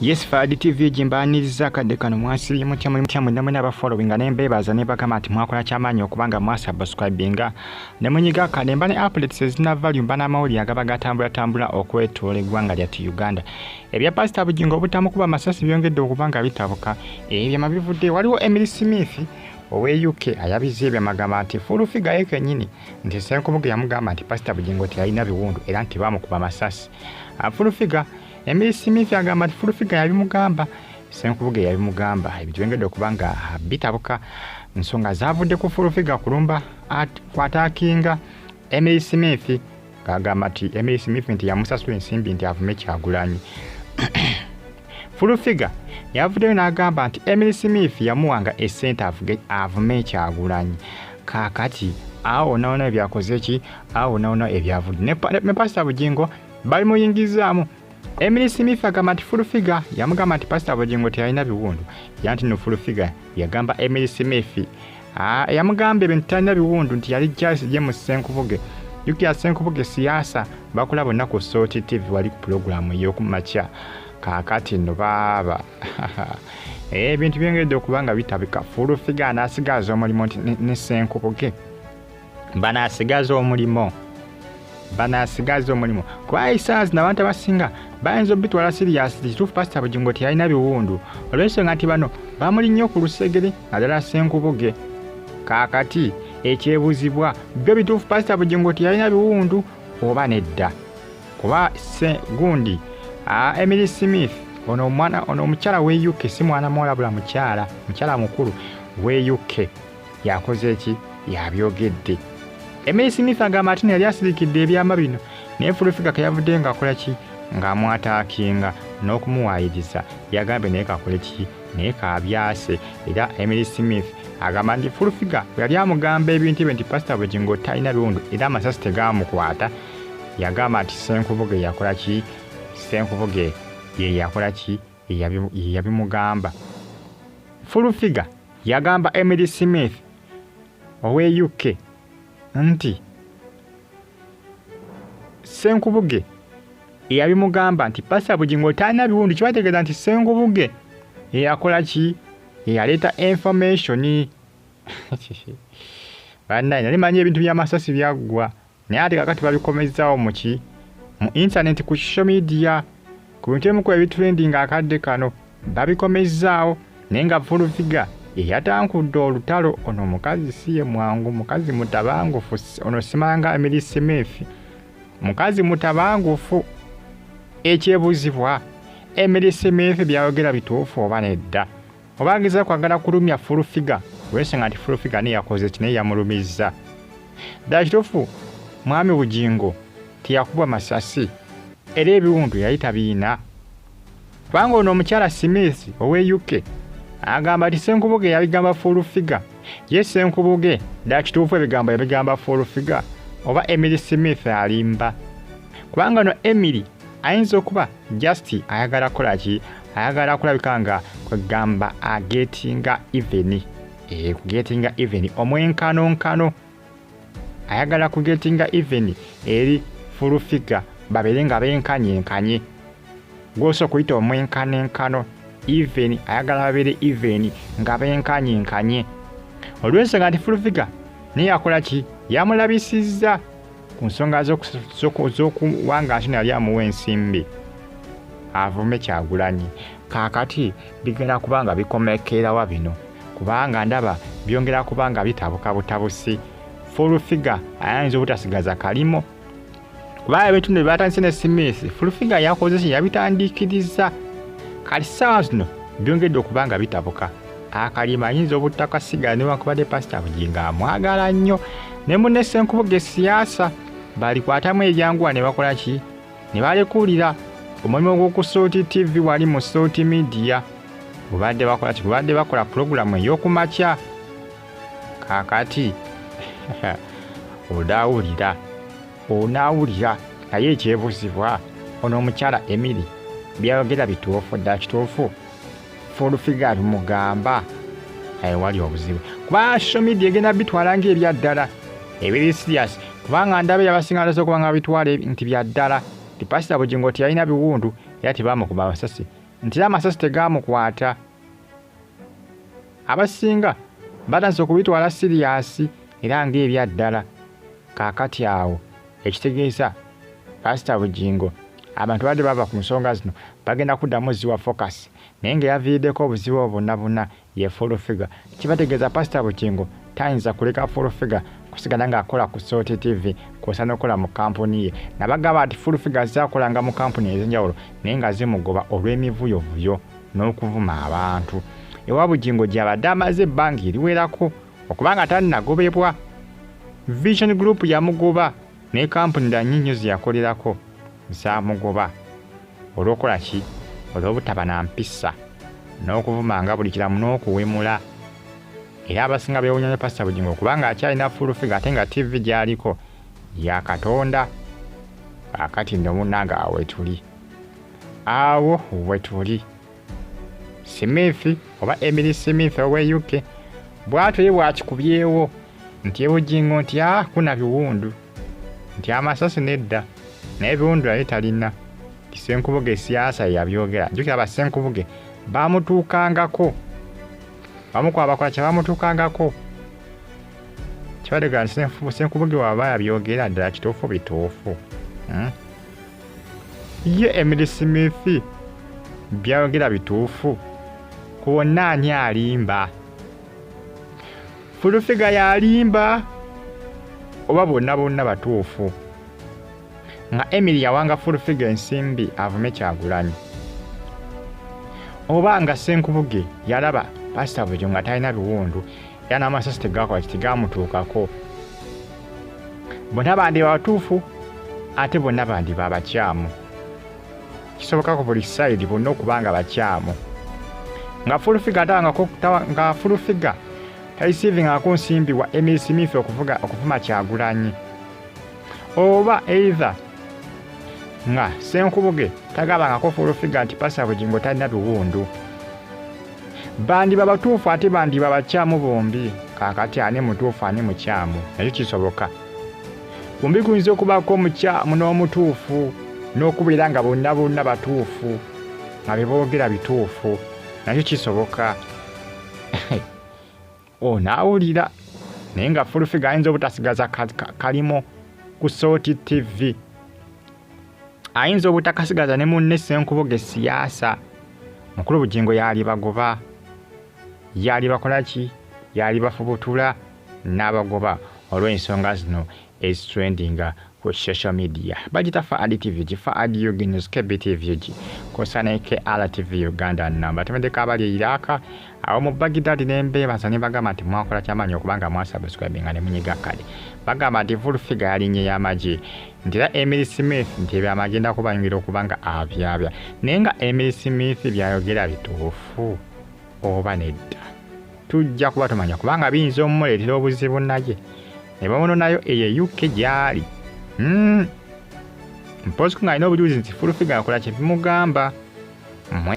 Yes, Fadi TV jimbaniriza kadde kano mwasiri mutyamu namwe n'abafollowinga n'embeebaza ne bagamba nti mwakola kyamaanyi okubanga mwasubscribinga ne munyiga kanemba ne updates ezinava mba n'amawulire agaba gatambula okwetoola eggwanga lyattu Uganda. Ebya Pastor Bugingo Teyakubwa Masasi byongedde okubanga bitabuka. Ebyama bivudde waliwo Emily Smith owe UK ayabize Ebyama agamba nti full figure yake nyini nti Senkubuge yamugamba nti Pastor Bugingo teyalina biwundu era nti bamukuba masasi. Full figure Emily Smith agamba nti full figure yabimugamba, Senkubuge yabimugamba. Ebitwengedde okubanga bitabuka nsonga zavudde ku full figure kulumba kwatakinga Emily Smith agamba nti Emily Smith nti yamusasula ensimbi nti avume Kyagulanyi. Full figure yavuddeyo n'agamba nti Emily Smith yamuwanga essente avume Kyagulanyi. Kakati awo naona ebyakoze eki awo naona ebyavudde ne Pastor Bugingo bali muyingizaamu. Emily Smith agamba nti full figure yamugamba nti Pastor Bugingo teyalina biwundu, yanti no full figure yagamba Emily Smith yamugamba ebintu talina biwundu nti yali just je mu Senkubuge. Yuki ya Senkubuge siasa bakola bonna ku Soti TV wali ku program y'okumakya. Kakati no baba ebintu byengedde okubanga bitabika. Full figure n'asigaza omulimo ne Senkubuge banasigaza omulimo kwa isaz n'abantu abasinga bayinza obitwala serious kituufu Pastor Bugingo teyalina biwundu olw'ensonga nti bano bamuli nnyo ku lusegere naddala Senkubuge. Kakati ekyebuuzibwa byo bituufu Pastor Bugingo teyalina biwundu oba nedda, kuba gundi Emily Smith ono omukyala we UK si mwana muwala bula mukyala mukulu we UK yakoze eki yabyogedde. Emily Smith agamba ati yali asirikidde ebyama bino naye full figure kayavudde nga akola ki ng'amwataakinga n'okumuwaayiriza yagambe naye kakole ki naye kabyase. Era Emily Smith agamba nti full figure yali amugamba ebintu ebyo nti Pastor Bugingo talina biwundu era amasasi tegaamukwata. Yagamba nti Senkubuge yakola ki, Senkubuge ye yakola ki yabimugamba. Full figure yagamba Emily Smith owe UK nti Senkubuge yabimugamba nti Pastor Bugingo talina biwundu, kibategeeza nti Senkubuge yakola ki yaleeta information. Bannaye nali manyi ebintu by'amasasi byaggwa naye ate kakati babikomezaawo mu internet ku social media ku bintu ebimu ebitrending akadde kano babikomezaawo naye nga full figure yatankudde olutalo. Ono omukazi siye mwangu, mukazi mutabangufu. Ono simanga Emily Smith mukazi mutabangufu. Ekyebuuzibwa Emily Smith byayogera bituufu oba nedda, oba ageza kwagala kulumya full figure olw'ensonga nti full figure naye yakoze ki naye yamulumizza. Ddala kituufu mwami Bugingo Teyakubwa Masasi era ebiwundu yali tabiina, kubanga ono omukyala Smith owe UK agamba nti Senkubuge yabigamba full figure. Ye Senkubuge ddala kituufu ebigambo yabigamba full figure oba Emily Smith alimba, kubanga no Emily ayinza okuba just ayagala kola ki, ayagala kulabika nga kwegamba agetinga even. Kugetinga even omwenkanonkano, ayagala kugetinga even eri full figure babere nga benkanyenkanye. Gwoso kuyita omwenkanenkano even, ayagala babere even nga benkanyenkanye. Olw'ensonga nti full figure naye akola ki yamulabisizza ku nsonga z'okuwanga ati yali amuwa ensimbi avume Kyagulanyi. Kakati bigenda kubanga bikomekeerawa bino kubanga ndaba byongera kubanga bitabuka butabusi. Full figure ayinza obutasigaza kalimo kuba ebintu ne batandise ne Smith. Full figure yakoze ki yabitandiikiriza. Kati ssaawa zino byongedde okubanga bitabuka. Akalima ayinza obutakasiga newankubadde Pastor Bugingo amwagala nnyo ne munne Senkubuge siasa balikwatamu ebyanguwa ne bakola ki ne balekuulira omulimu gw'oku Soti TV wali mu Soti Media bubadde bakola ki bubadde bakola program ey'okumakya. Kakati onaawulira naye ekyebuuzibwa ono omukyala Emily byayogera bituufu ddala kituufu full figure bimugamba wali obuzibu kuba social media egenda bitwala ng'ebya ddala ebiri serious kubanga ndabe yabasinga ndasooka kubanga bitwala nti bya ddala. Pastor Bugingo teyalina biwundu era tebamukuba masasi nti amasasi tegamukwata. Abasinga batanze okubitwala siriyasi era ng'ebya ddala. Kaakati awo ekitegeeza Pastor Bugingo abantu badde bava ku nsonga zino bagenda kuddamu ziwa focus naye ng'eyaviiriddeko obuzibu obwo ye full figure. Kibategeeza Pastor Bugingo tayinza kuleka full figure kusigala ng'akola ku Soti TV kw'ossa n'okola mu kampuni ye. Nabagamba nti full figure zaakolanga mu kampuni ez'enjawulo naye nga zimugoba olw'emivuyovuyo n'okuvuma abantu. Ewa Bugingo gy'abadde amaze ebbanga eriwerako okubanga tannagobebwa. Vision Group yamugoba naye kampuni ndala nnyingi ze yakolerako zaamugoba olw'okola ki? Olw'obutaba na mpisa n'okuvumanga buli kiramu n'okuwemula. Era abasinga beewuunya ne Pastor Bugingo kubanga akyalina full figure ate nga TV gy'aliko ya Katonda. Kaakati nno munnange awo wetuli. Smith oba Emily Smith ow'e UK bw'atyo ye bw'akikubyewo nti Bugingo nti kuna Biwundu nti amasasi nedda naye Biwundu yali talina. Senkubuge siyaasa yabyogera. Jjukira ba Senkubuge bamutuukangako. Bamu ku abakola kye bamutuukangako. Kibategeeza nti Senkubuge waba yabyogera ddala kituufu bituufu. Ye Emily Smith byayogera bituufu. Kwonna ani alimba? Full figure yalimba oba bonna batuufu? Nga Emily yawanga full figure ensimbi avume Kyagulanyi. Oba nga Senkubuge yalaba Pastor Bugingo nga talina Biwundu era n'amasasi tegakola tegamutuukako. Bonna bandi batuufu ate bonna bandi babakyamu. Kisoboka ku buli side bonna okubanga bakyamu. Nga full figure nga full figure taisivingako nsimbi wa Emily Smith okuvuma Kyagulanyi. Oba either nga Senkubuge tagabangako full figure nti Pastor Bugingo talina Biwundu. Bandi babatuufu ate bandi babakyamu bombi. Kaakati ani mutuufu ani mukyamu? Nakyo kisoboka. Kumbi kuyinza okubaako omukyamu n'omutuufu n'okubeera nga bonna batuufu nga beboogera bituufu. Nakyo kisoboka. Naawulira naye nga full figure ayinza obutasigaza kalimo ku Soti TV. Ayinza obutakasigaza ne munne Senkubuge siyaasa. Mukulu Bugingo yali bagoba. Yali bakola ki? Yali bafubutula n'abagoba olw'ensonga zino ezitrendinga ku social media. Bagita Faadi TV, Faadi Uganda, KBTV, Kosana KRTV Uganda namba. Tumedeka abali Iraka, awo mu Baghdad n'embeebaza ne bagamba nti mwakola ky'amaanyi okubanga mwasubscribinga ne munyiga kale. Bagamba nti full figure yalinye y'amagye. Ntira Emily Smith nti Ebyama agenda kubayingira okubanga abyabya. Naye nga Emily Smith byayogera bituufu oba nedda. Tujja kuba tumanya kubanga biyinza omumuleetera obuzibu naye. Ne bamuno nayo eyo UK gyali. Mpozi ku ng'alina obujulizi nti full figure akola kye bimugamba.